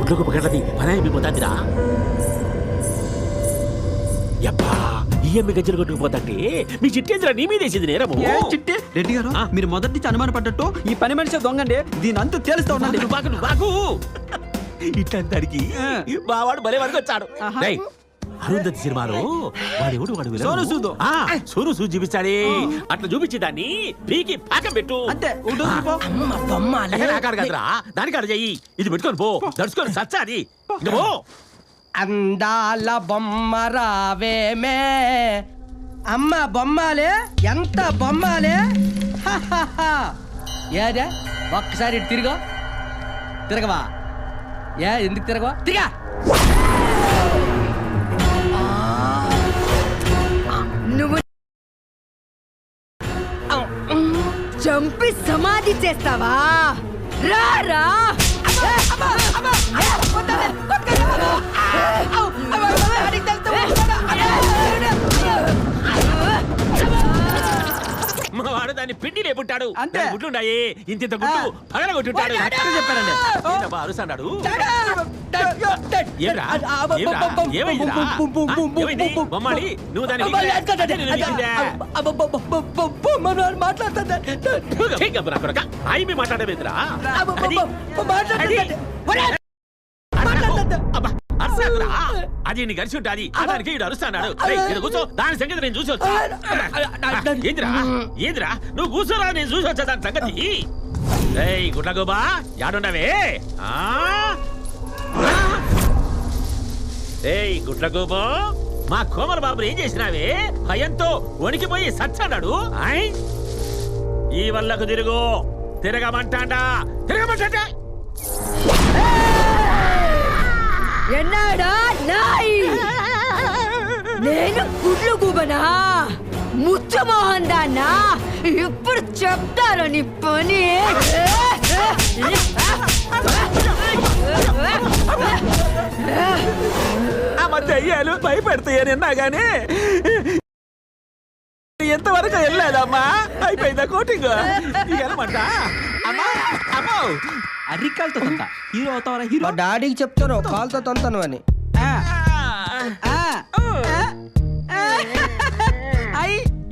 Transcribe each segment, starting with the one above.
గుడ్లకు పగలది పనాయి పోతాదిరా. యబ్బా ఈ అమ్మి గజ్జలు కొట్టుకుపోతాంటే మీ చిట్టేంద్ర నీ మీదేసింది నేరము. చిట్టి రెడ్డి గారు మీరు మొదటి నుంచి అనుమాన పడ్డట్టు ఈ పని మనిషి దొంగండి, దీని అంతా తేలుస్తా ఉండండి. బాగు ఇట్లాంటానికి బావాడు భలే వరకు వచ్చాడు. అరుంధతి సినిమాలో వాడు సూరు సూది చూపిస్తాడే, అట్లా చూపించి దాన్ని పీకి పాకం పెట్టు అంతే. కదరా దానికాడ చెయ్యి, ఇది పెట్టుకొని పో దడుచుకొని సచ్చాది. అందాల బొమ్మ రావేమే అమ్మ బొమ్మాలే, ఎంత బొమ్మాలే. ఏదే ఒక్కసారి ఇటు తిరగవా. ఎందుకు తిరగవా? తిరిగా నువ్వు చంపి సమాధి చేస్తావా? రారా వాడు దాన్ని పిండి లేపుంటాడు. అంతే. గుడ్లుండాయి ఇంత గుడ్లు పగల కొట్టుంటాడు. చెప్పారండి. అరుస్తాడు. బొమ్మాలి నువ్వు దాన్ని మాట్లాడమేంద్రా? అది నీ కలిసి ఉంటాది. దానికి ఈడు అరుస్తాడు. కూర్చో, దాని సంగతి నేను చూసి వచ్చా. ఏంద్రా నువ్వు కూర్చోరా, నేను చూసి వచ్చా దాని సంగతి. గుడ్లగోబా యాడుండవే? గుడ్లగోబో మా కోమల బాబుని ఏం చేసినావే? భయంతో వణికిపోయి సచ్చాడాడు. ఈ వల్లకు తిరగమంటాడా? ఎన్నాడా నాయ్? నేను గుడ్లు గుబనా ముచ్చమోహన్ దాన్నా? ఇప్పుడు చెప్తాను నీ పని. ఆ మధ్య అయ్యాలు భయపెడతాయని అన్నాగానే ఎంతవరకు వెళ్ళలేదమ్మా. అయిపోయిందా కోటింగ్? వెళ్ళమంట అమ్మా. అమ్మో అరికాలతో తంత హీరో అవుతావరా? హీరో మా డాడీకి చెప్తాను కాలుతో తంతాను అని.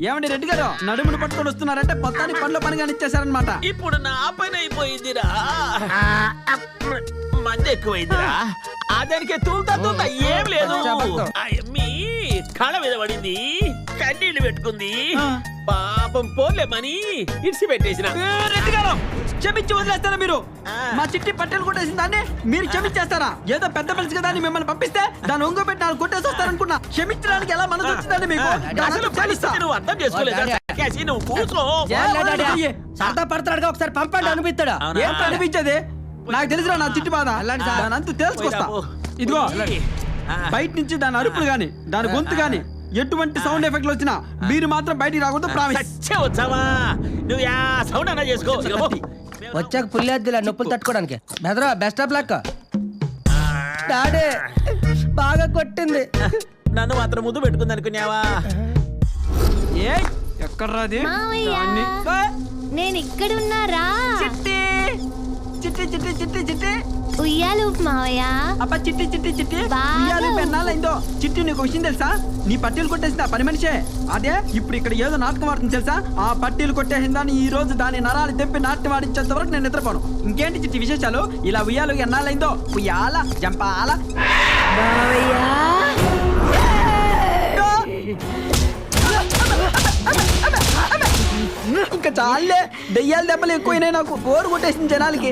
ఏమండి రెడ్డి గారు నడుమును పట్టుకొని వస్తున్నారంటే మొత్తాన్ని పనిలో పని కానిచ్చేసారనమాట. ఇప్పుడు నా పని అయిపోయిందిరా. మంది ఎక్కువైందిరా. దానికి తూలుతా ఏం లేదు. మీ కళ మీద పడింది, కన్నీళ్లు పెట్టుకుంది. పాపం పోలేమని ఇడిసి పెట్టేసిన. రెడ్డి గారు క్షమించి వదిలేస్తారా మీరు? మా చిట్టి పట్టెలు కొట్టేసిన దాన్ని మీరు క్షమించేస్తారా? ఏదో పెద్ద మనిషి కదా అని మిమ్మల్ని పంపిస్తే దాన్ని ఒంగో పెట్టి నాలుగు కొట్టేసి వస్తారనుకున్నా. క్షమించడానికి ఎలా మనసు వచ్చిందండి మీకు? నువ్వు అర్థం చేసుకోలేదు. నువ్వు కూర్చో. పడతాడుగా ఒకసారి పంపండి అనిపిస్తాడా? ఏం అనిపించేది? నాకు తెలుసురా నా చిట్టి బాధ. దాని అంతా తెలుసుకొస్తా. ఇదిగో బయట నుంచి దాని అరుపులు గాని దాని గొంతు గాని ఎటువంటి సౌండ్ ఎఫెక్ట్లు వచ్చినా మీరు మాత్రం బయటికి రాకూడదు. ప్రామిస్. నువ్వు సౌండ్ అన్నా చేసుకో. వచ్చాక పుల్లేద్దులే నొప్పులు తట్టుకోవడానికి. బెదరా బెస్ట్ ఆఫ్ లక్. డాడీ బాగా కొట్టింది. నన్ను మాత్రం ముందు పెట్టుకుంది అనుకున్నావా? ఏ ఎక్కడ్రాది? నేను ఇక్కడ ఉన్నారా? చిట్టి చిట్టి చిట్టి చిట్టి చిట్టి ఉయ్యాలు మావయ్య. అబ్బా చిట్టి చిట్టి చిట్టి ఉయ్యాలు పెన్నాలైందో. చిట్టి నీకు విషయం తెలుసా? నీ పట్టీలు కొట్టేసింది ఆ పని మనిషే. అదే ఇప్పుడు ఇక్కడ ఏదో నాటకం ఆడుతుంది తెలుసా? ఆ పట్టీలు కొట్టేసిందని ఈ రోజు దాని నరాలు తెప్పి నాట్యం ఆడించేంత వరకు నేను నిద్రపోను. ఇంకేంటి చిట్టి విశేషాలు? ఇలా ఉయ్యాలు ఎన్నాలైందో. ఉయ్యాల జంపాల ఇంకా చాలే. దెయ్యాల దెబ్బలు ఎక్కువైనాయి. నాకు బోరు కొట్టేసింది జనాలకి.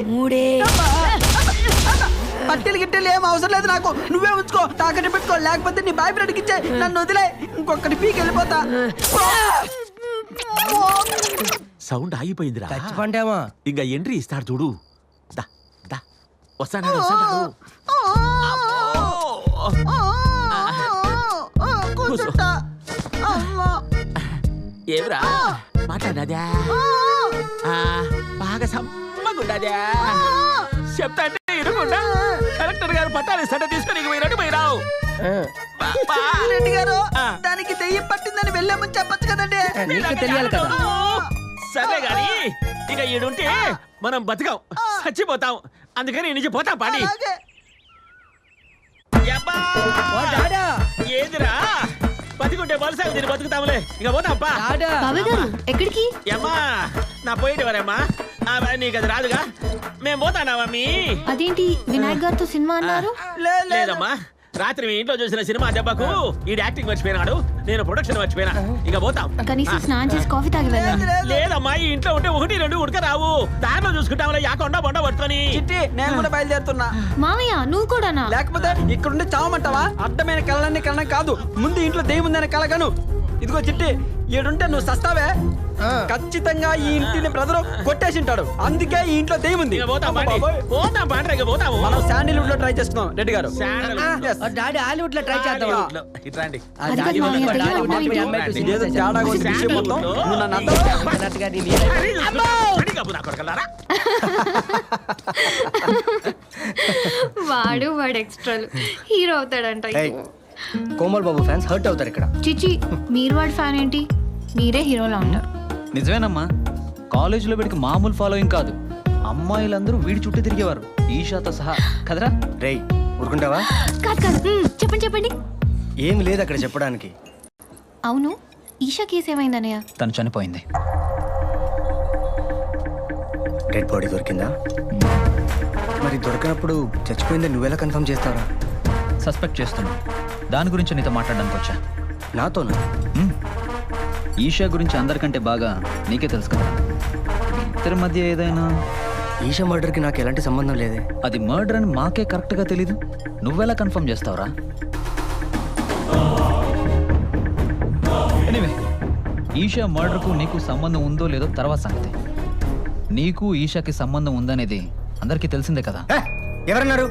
పట్టీలు గిట్టెలు ఏం అవసరం లేదు నాకు. నువ్వే ఉంచుకో, తాకట్టు పెట్టుకో. లేకపోతే నీ బాయ్ ఫ్రెండ్కి ఇచ్చే నన్ను వదిలే. ఇంకొకటి పీకి వెళ్ళిపోతా. సౌండ్ ఆగిపోయిందిరా. చచ్చిపోండేమో. ఇంకా ఎంట్రీ ఇస్తాడు చూడు. వస్తాడు. ఏమిరా మాట్లాడదా? బాగా సమ్మగుండదా? చెప్తా అంటే ఇరుకుండా కలెక్టర్ గారు పట్టాలి సట తీసుకొని పోయినట్టు పోయినావు. రెడ్డి గారు దానికి దెయ్యం పట్టిందని వెళ్ళామని చెప్పొచ్చు కదండి. నీకు తెలియాలి కదా. సరే గాని ఇక ఈడుంటే మనం బతకాం, చచ్చిపోతాం. అందుకని నుంచి పోతాం పాడి. యబ్బా! ఓ డాడా ఏందిరా బతికుంటే బలసాగు తిని బతుకుతాములే ఇక పోతాప్పా డాడా బాబాయ్ గారు ఎక్కడికి? యమ్మా నా పోయేటివారమ్మా నీకు అది రాదుగా మేము పోతానా మమ్మీ అదేంటి వినాయక్ గారితో సినిమా అన్నారు? లేదమ్మా రాత్రి మీ ఇంట్లో చూసిన సినిమా దెబ్బకు ఈ యాక్టింగ్ మర్చిపోయినాడు నేను ప్రొడక్షన్ మర్చిపోయినా ఇక పోతాం కనీసం స్నానం చేసి కాఫీ తాగి వెళ్ళండి. లేదమ్మా ఈ ఇంట్లో ఉంటే 1-2 ఉడక రావు దారిలో చూసుకుంటాంలే యాకొండ బొండ పట్టుకొని చిట్టి నేను కూడా బయలుదేరుతున్నా. మామయ్య నువ్వు కూడానా? లేకపోతే ఇక్కడుండి చావమంటావా? అడ్డమైన కళ్ళని కళ్ళని కాదు, ముందు ఇంట్లో దెయ్యం ఉందని కలగను. ఇదిగో చిట్టి, ఈడుంటే నువ్వు సస్తావే. ఖచ్చితంగా ఈ ఇంటిని బ్రదరు కొట్టేసింటాడు, అందుకే ఈ ఇంట్లో దెయ్యం ఉంది. ఇక పోతాం బండి. బాబోయ్. పోతాం బండి ఇక పోతాము మనం శాండిల్వుడ్ లో ట్రై చేస్తున్నాం రెడ్డి గారు. Yes. డాడీ హాలీవుడ్ లో ట్రై చేద్దాం ఇట్రాండి అది కాదు మామయ్య, దెయ్యం అంటున్నావు ఏంటి? ఇదేదో తేడాగా ఉంది విషయం మొత్తం. నువ్వు నన్ను అర్థం అన్నట్టుగా నీ మీద వాడు ఎక్స్ట్రాలు హీరో అవుతాడంట. కోమల్ బాబు ఫ్యాన్స్ హర్ట్ అవుతారు ఇక్కడ. చిచి మీరు వాడి ఫ్యాన్ ఏంటి? మీరే హీరోలా ఉంటారు. నిజమేనమ్మా, కాలేజీలో వీడికి మామూలు ఫాలోయింగ్ కాదు, అమ్మాయిలందరూ వీడి చుట్టూ తిరిగేవారు ఈషాతో సహా కదరా. రేయ్ ఊరుకుంటావా? కాదు కాదు చెప్పండి చెప్పండి. ఏం లేదు అక్కడ చెప్పడానికి. అవును ఈషా కేసు ఏమైందన్నయ్య? తను చనిపోయింది. డెడ్ బాడీ దొరికిందా? మరి దొరికినప్పుడు చచ్చిపోయిందని నువ్వెలా కన్ఫర్మ్ చేస్తావా? సస్పెక్ట్ చేస్తున్నా, దాని గురించి నీతో మాట్లాడడానికి వచ్చా. నాతోనా? ఉమ్. ఈషా గురించి అందరికంటే బాగా నీకే తెలుసు కదా. మీ ఇద్దరి మధ్య ఏదైనా ఈషా మర్డర్కి నాకు ఎలాంటి సంబంధం లేదే. అది మర్డర్ అని మాకే కరెక్ట్గా తెలీదు, నువ్వెలా కన్ఫర్మ్ చేస్తావురా? ఎనీవే, ఈషా మర్డర్కు నీకు సంబంధం ఉందో లేదో తర్వాత సంగతి. నీకు ఈషాకి సంబంధం ఉందనేది అందరికీ తెలిసిందే కదా. ఎవరన్నారు?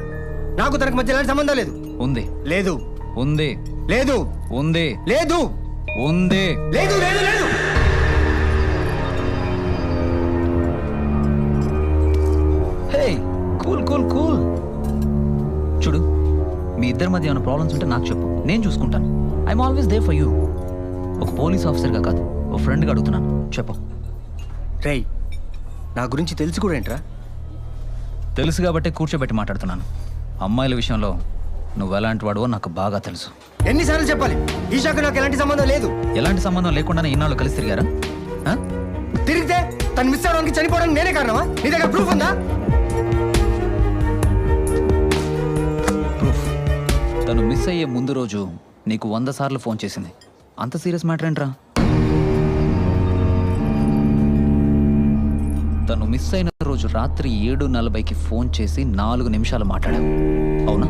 నాకు తనకు మధ్య ఎలాంటి సంబంధం లేదు. ఉంది లేదు ఉంది లేదు ఉంది లేదు ఉంది లేదు లేదు లేదు. హే కూల్ కూల్ కూల్. చూడు, మీ ఇద్దరి మధ్య ఏమైనా ప్రాబ్లమ్స్ ఉంటే నాకు చెప్పు, నేను చూసుకుంటాను. I'm always there for you. ఒక పోలీస్ ఆఫీసర్గా కాదు, ఒక ఫ్రెండ్గా అడుగుతున్నాను, చెప్పు. రేయ్ నా గురించి తెలిసి కూడా ఏంట్రా? తెలుసు కాబట్టి కూర్చోబెట్టి మాట్లాడుతున్నాను. అమ్మాయిల విషయంలో నువ్వు ఎలాంటి వాడువో నాకు బాగా తెలుసు. ఎన్నిసార్లు చెప్పాలి? ఈషాకు నాకు ఎలాంటి సంబంధం లేదు. ఎలాంటి సంబంధం లేకుండానే ఇన్నాళ్ళు కలిసి తిరిగారా? ఆ? తిరిగితే తను మిస్ అవడానికి చనిపోవడానికి నేనే కారణమా? నీ దగ్గర ప్రూఫ్ ఉందా? ప్రూఫ్. తను మిస్ అయ్యే ముందు రోజు నీకు 100 సార్లు ఫోన్ చేసింది. అంత సీరియస్ మ్యాటర్ ఏంట్రా? తను మిస్ అయిన రోజు రాత్రి 7:40కి ఫోన్ చేసి 4 నిమిషాలు మాట్లాడావు, అవునా?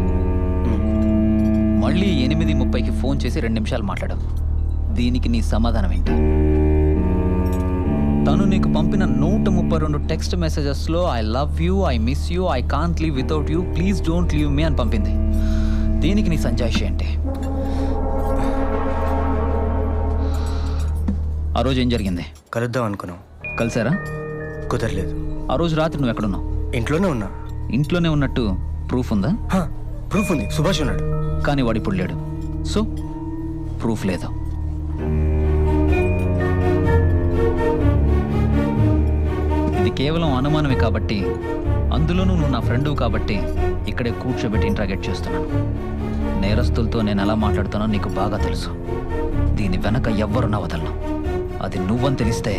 మళ్ళీ 8:30కి ఫోన్ చేసి 2 నిమిషాలు మాట్లాడావు. దీనికి నీ సమాధానం ఏంటి? తను నీకు పంపిన 132 టెక్స్ట్ మెసేజెస్లో I love you, I miss you, I can't live without you, please don't leave me అని పంపింది. దీనికి నీ సంజాయిషి ఏంటి? ఆ రోజు ఏం జరిగింది? కలుద్దాం అనుకున్నాం, కలిసారా? కుదరలేదు. ఆ రోజు రాత్రి నువ్వు ఎక్కడున్నావు? ఇంట్లోనే ఉన్నా. ఇంట్లోనే ఉన్నట్టు ప్రూఫ్ ఉందా? ప్రూఫ్ ఉంది, సుభాష్ ఉన్నాడు. కానీ వాడు ఇప్పుడు లేడు, సో ప్రూఫ్ లేదు. ఇది కేవలం అనుమానమే కాబట్టి, అందులోనూ నువ్వు నా ఫ్రెండు కాబట్టి ఇక్కడే కూర్చోబెట్టి ఇంట్రాగేట్ చేస్తున్నాను. నేరస్తులతో నేను ఎలా మాట్లాడుతానో నీకు బాగా తెలుసు. దీని వెనక ఎవ్వరున్నా వదలను, అది నువ్వని తెలిస్తే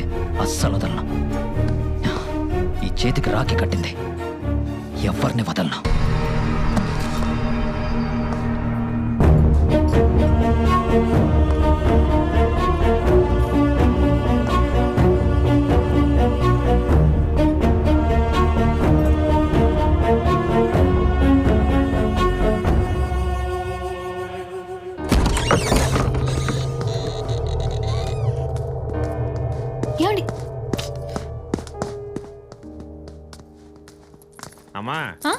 అస్సలు వదలను. ఈ చేతికి రాఖీ కట్టింది, ఎవరిని వదలను. ఏమండి? అమ్మా ఆ?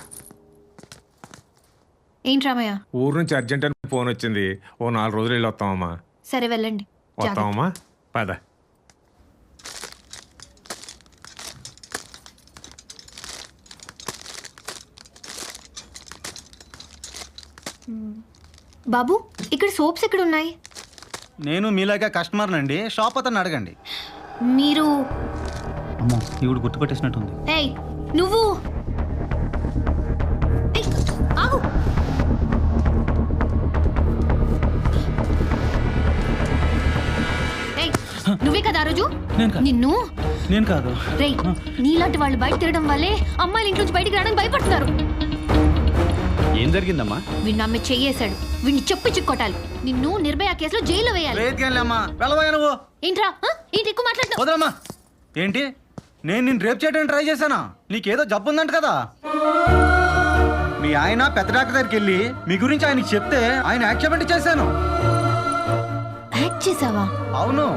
ఏంటి రామయ్య? ఊరు నుంచి అర్జెంట్ అని ఫోన్ వచ్చింది, ఓ 4 రోజులు వెళ్ళి వస్తామమ్మా. సరే వెళ్ళండి. వస్తామమ్మా, పద. బాబు ఇక్కడ సోప్స్ ఎక్కడ ఉన్నాయి? నేను మీలాగా కస్టమర్ నండి, షాప్ అతను అడగండి. మీరు అమ్మో ఈవిడ గుర్తుపెట్టేసినట్టుంది. ఏయ్ నువ్వు ఏయ్, ఆగు. ఆ రోజు నేను కాదు. నిన్ను నేను కాదు. రేయ్ నీలాంటి వాళ్ళు బయట తిరగడం వల్లే అమ్మాయిలు ఇంట్లో నుంచి బయటికి రావడానికి భయపడుతున్నారు. ఏం జరిగిందమ్మా? వీడిని అమ్మాయి చెయ్యేశాడు. వీడిని చెప్పి చిక్కొట్టాలి. నిన్ను నిర్భయ కేసులో జైల్లో వేయాలి. లేదమ్మా, వెళ్ళవయ్యా నువ్వు. ఏంట్రా ఏంటి ఎక్కువ మాట్లాడుతున్నావు? వదలమ్మా. ఏంటి, నేను నిన్ను రేప్ చేయడానికి ట్రై చేశానా? నీకేదో జబ్బు ఉందంట కదా. మీ ఆయన పెద్ద డాక్టర్ దగ్గరికి వెళ్ళి మీ గురించి ఆయనకి చెప్తే ఆయన యాక్సెప్ట్ చేశాను. యాక్ట్ చేసావా? అవును.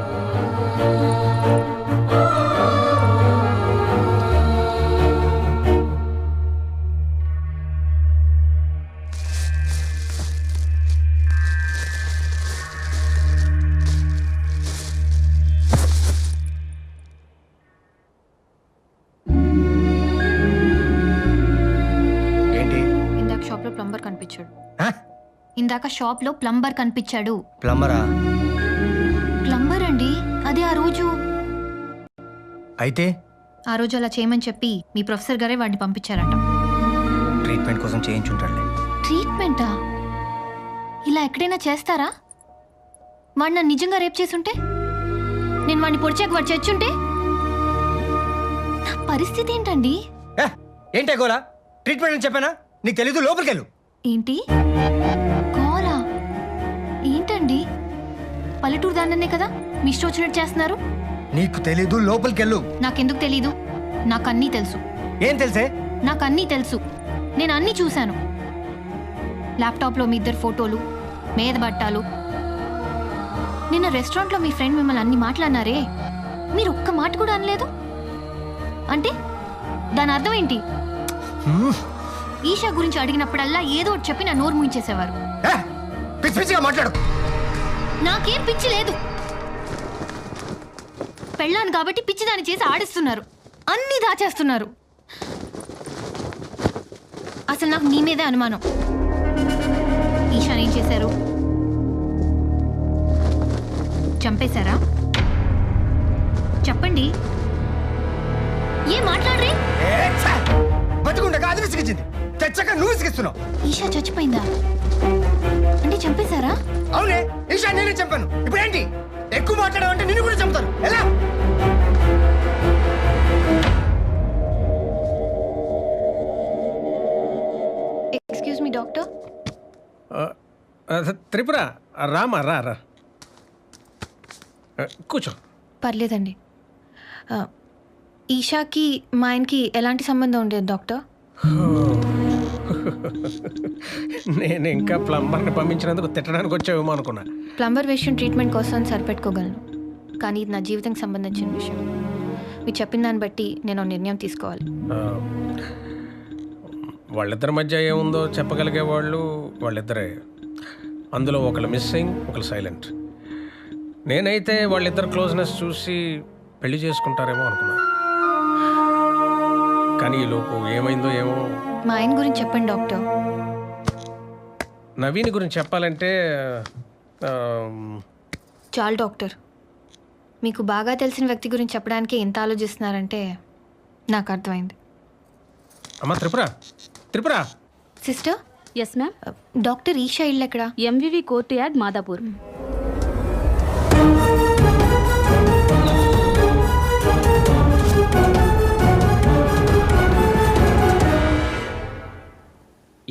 ఏంటి? ఇందాక షాప్ లో ప్లంబర్ కనిపించాడు. హ? ఇందాక షాప్ లో ప్లంబర్ కనిపించాడు. ప్లంబరా? ప్లంబర్ అండి, అదే ఆ రోజు. అయితే ఆ రోజు అలా చేయమని చెప్పి మీ ప్రొఫెసర్ గారే వాడిని పంపించారంట. ట్రీట్మెంట్ కోసం చేయించుంటాడులే. ట్రీట్మెంటా? ఇలా ఎక్కడైనా చేస్తారా? వాడు నన్ను నిజంగా రేప్ చేసుంటే, నేను వాడిని పొడిచాక వాడు చచ్చుంటే నా పరిస్థితి ఏంటండి? ఏంటే గోలా? ట్రీట్మెంట్ అని చెప్పానా? నీకు తెలీదు, లోపలికి వెళ్ళు. ఏంటి కోరా? ఏంటండి, పల్లెటూరు దాన్నే కదా మీ ఇష్టం వచ్చినట్టు చేస్తున్నారు. నీకు తెలీదు, లోపలికి వెళ్ళు. నాకెందుకు తెలీదు? నాకు అన్నీ తెలుసు. ఏం తెలుసే? నాకు అన్నీ తెలుసు. నేను అన్నీ చూశాను. ల్యాప్టాప్లో మీ ఇద్దరు ఫోటోలు, మీద బట్టాలు. నిన్న రెస్టారెంట్లో మీ ఫ్రెండ్ మిమ్మల్ని అన్ని మాట్లాడినారే, మీరు ఒక్క మాట కూడా అనలేదు. అంటే దాని అర్థం ఏంటి? ఈషా గురించి అడిగినప్పుడల్లా ఏదో ఒకటి చెప్పి నా నోరు ముయించేసేవారు. పిచ్చి పిచ్చిగా మాట్లాడు. నాకేం పిచ్చి లేదు. పెళ్ళాను కాబట్టి పిచ్చిదాన్ని చేసి ఆడిస్తున్నారు, అన్నీ దాచేస్తున్నారు. అసలు నాకు నీ మీదే అనుమానం. ఈషాని ఏం చేశారు? చంపేశారా? చెప్పండి. ఏ మాట్లాడరే? బతికుండగా అది విసిగించింది, తెచ్చక నువ్వు విసిగిస్తున్నావు. ఈషా చచ్చిపోయిందా? అంటే చంపేశారా? అవునే, ఈషా నేనే చంపాను. ఇప్పుడు ఏంటి? ఎక్కువ మాట్లాడావంటే నిన్ను కూడా చంపుతారు. ఎలా? Excuse me doctor. Tripura, Rama రా రా, కూర్చో. పర్లేదండి. ఈషాకి మా ఆయనకి ఎలాంటి సంబంధం ఉండేది డాక్టర్? నేను ఇంకా ప్లంబర్ని పంపించినందుకు తిట్టడానికి వచ్చావేమో అనుకున్నా. ప్లంబర్ విషయం ట్రీట్మెంట్ కోసం సరిపెట్టుకోగలను, కానీ ఇది నా జీవితానికి సంబంధించిన విషయం. మీరు చెప్పిన దాన్ని బట్టి నేను ఒక నిర్ణయం తీసుకోవాలి. వాళ్ళిద్దరి మధ్య ఏముందో చెప్పగలిగే వాళ్ళు వాళ్ళిద్దరే. అందులో ఒకళ్ళు మిస్సింగ్, ఒకళ్ళు సైలెంట్. నేనైతే వాళ్ళిద్దరు క్లోజ్నెస్ చూసి పెళ్లి చేసుకుంటారేమో అనుకున్నా, కానీ ఈ లోపు ఏమైందో ఏమో. మా ఆయన గురించి చెప్పండి డాక్టర్. నవీన్ గురించి చెప్పాలంటే చాలు డాక్టర్. మీకు బాగా తెలిసిన వ్యక్తి గురించి చెప్పడానికి ఎంత ఆలోచిస్తున్నారంటే నాకు అర్థమైంది. అమ్మా Tripura, Tripura. Sister. Yes ma'am. Doctor Esha ఇల్లు ఎక్కడ? MVV courtyard, Madhapur.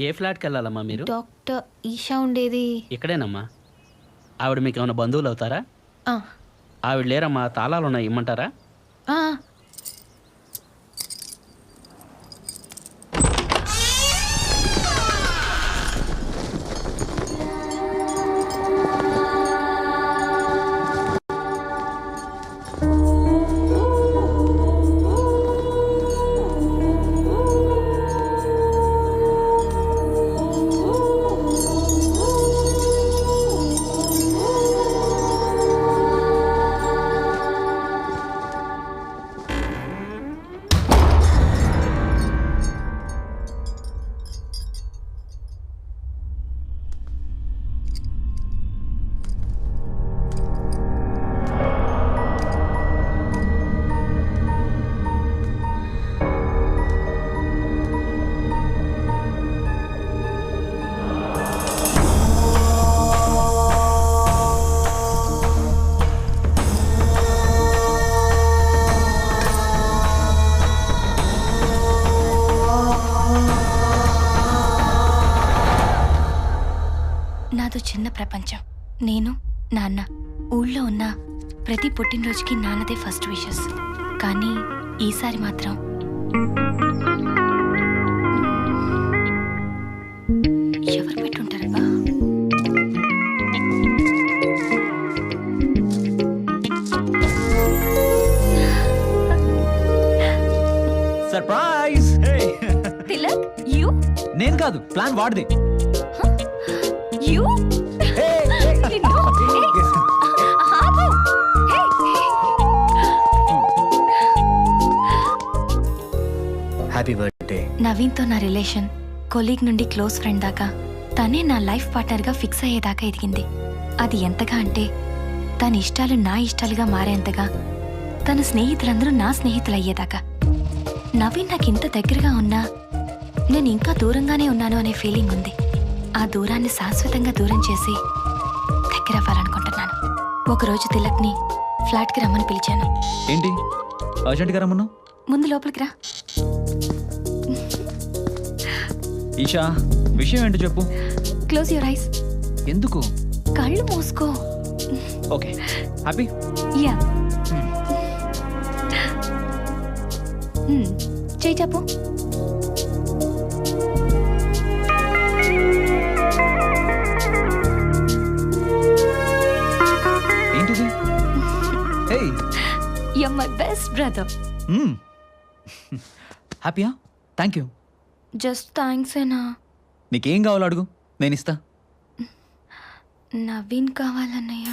ఏ ఫ్లాట్కి వెళ్ళాలమ్మా మీరు? డాక్టర్ ఈషా ఉండేది ఇక్కడేనమ్మా. ఆవిడ మీకు ఏమైనా బంధువులు అవుతారా? ఆ, ఆవిడ లేరమ్మా, తాళాలు ఉన్నాయి, ఇమ్మంటారా? ఆ. నాదో చిన్న ప్రపంచం. నేను, నాన్న ఊళ్ళో ఉన్న ప్రతి పుట్టినరోజుకి నాన్నదే ఫస్ట్ విషెస్. కానీ ఈసారి మాత్రం ఎవరు పెట్టుంటారబ్బా? సర్ప్రైజ్! తిలక్, యూ నేను కాదు, ప్లాన్ వాడిది. You happy birthday. నవీన్తో నా రిలేషన్ కొలీగ్ నుండి క్లోజ్ ఫ్రెండ్ దాకా తనే నా లైఫ్ పార్ట్నర్గా ఫిక్స్ అయ్యేదాకా ఎదిగింది. అది ఎంతగా అంటే తన ఇష్టాలు నా ఇష్టాలుగా మారేంతగా, తన స్నేహితులందరూ నా స్నేహితులు అయ్యేదాకా. నవీన్ నాకు ఇంత దగ్గరగా ఉన్నా నేను ఇంకా దూరంగానే ఉన్నాను అనే ఫీలింగ్ ఉంది. ఆ దూరాన్ని శాశ్వతంగా దూరం చేసి దగ్గర అవ్వాలనుకుంటున్నాను. ఒకరోజు తిలక్ని ఫ్లాట్కి రమ్మని పిలిచాను. ఏంటి అర్జెంట్గా రమ్మను? ముందు లోపలికి రా. ఈషా, విషయం ఏంటో చెప్పు. Close your eyes. ఎందుకు? కళ్ళు మూసుకో. Okay, happy? యా. చేయి చెప్పు. ఏంటిది? Hey, You're my best brother. హ్యాపీయా? Thank you. జస్ట్ థ్యాంక్స్ ఏనా? నీకేం కావాలో అడుగు, నేను ఇస్తా. నవీన్ కావాలన్నయ్య.